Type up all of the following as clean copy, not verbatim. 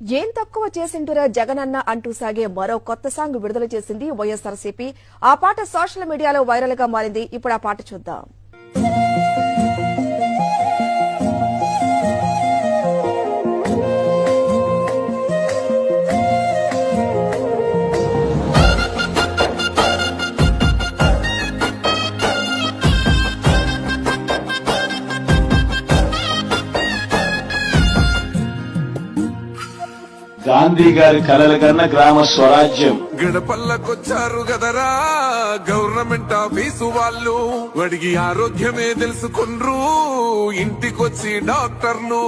ఏం తక్కువ చేసింటురా జగనన్న అంటూ సాగే మరో కొత్త సాంగ్ విడుదల చేసింది వైఎస్ఆర్సీపీ. ఆ పాట సోషల్ మీడియాలో వైరల్ గా మారింది. ఇప్పుడు ఆ పాట చూద్దాం. గాంధీ గారి కలల కన్నా గ్రామ స్వరాజ్యం. గడపల్లకొచ్చారు గదరా గవర్నమెంట్ ఆఫీసు వాళ్ళు, అడిగి ఆరోగ్యమే తెలుసుకుండ్రు ఇంటికొచ్చి డాక్టర్లు.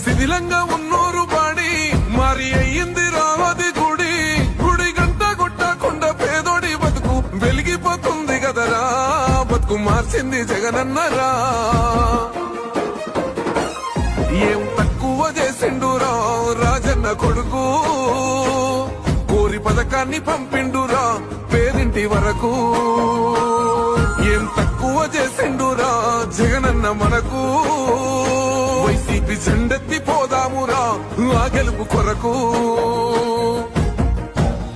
శిథిలంగా ఉన్నోరు బాడి మరి అయ్యింది రావది గుడి, గుడి గంట కొట్టకుండా పేదోడి బతుకు వెలిగిపోతుంది గదరా, బతుకు మార్చింది జగనన్నరా. ఏం తక్కువ చేసిండురా రాజన్న కొడుకు, కోరి పథకాన్ని పంపిండురా పేరింటి వరకు. ఏం తక్కువ చేసిండురా జగనన్న మనకు, వైసీపీ జెండెత్తి పోదామురా ఆ గెలుపు కొరకు.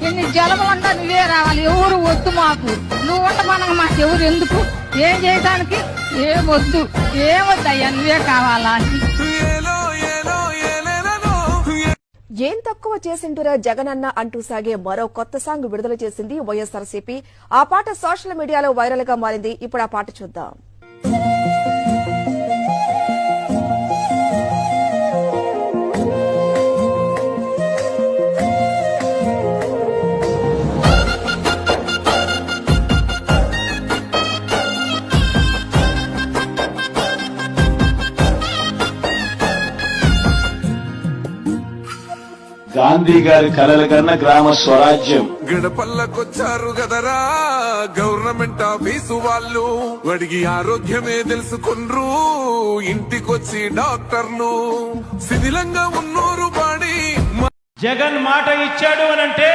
ఎన్ని జలములంతా నువ్వే రావాలి, ఎవరు వద్దు మాకు, నువ్వు ఉండమనగా మాకు ఎవరు ఎందుకు, ఏం చేయడానికి ఏమొద్దు, ఏమొద్దయ్యా నువ్వే కావాలా. ఏం తక్కువ చేసింటురా జగనన్న అంటూ సాగే మరో కొత్త సాంగ్ విడుదల చేసింది వైఎస్ఆర్సీపీ. ఆ పాట సోషల్ మీడియాలో వైరల్ గా మారింది. ఇప్పుడు ఆ పాట చూద్దాం. గాంధీ గారి కలల కన్నా గ్రామ స్వరాజ్యం. గడపల్లకొచ్చారు గదరా గవర్నమెంట్ ఆఫీసు వాళ్ళు, అడిగి ఆరోగ్యమే తెలుసుకుండ్రు ఇంటికొచ్చి డాక్టర్లు. శిథిలంగా ఉన్నోరు బాడి జగన్ మాట ఇచ్చాడు అనంటే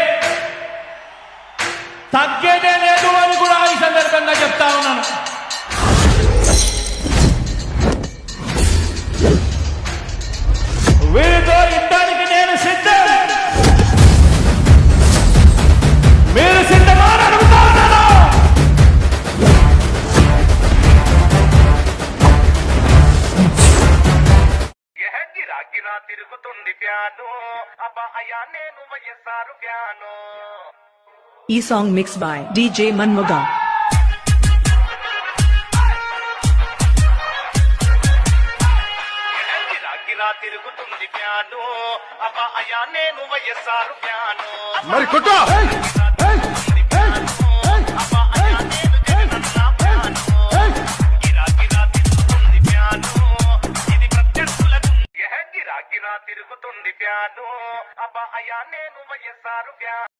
తగ్గేదే లేదు అని కూడా ఈ సందర్భంగా చెప్తా ఉన్నాను. వీరితో యుద్ధానికి నేను సిద్ధం, మీరు సిద్ధమా అని అడుగుతా ఉన్నాను. గిరా తిరుగుతుంది ప్యాను అబ్బాయా నేను వైఎస్ఆర్ ప్యాను. ఈ song mix by DJ Manmoga. గిరా తిరుగుతుంది ప్యాను అబ్బాయా నేను వైఎస్ఆర్ ప్యాను. మరి కొట్టో తిరుగుతుంది ప్యాను అబ్బాయా నేను వైఎస్ఆర్ ప్యాను.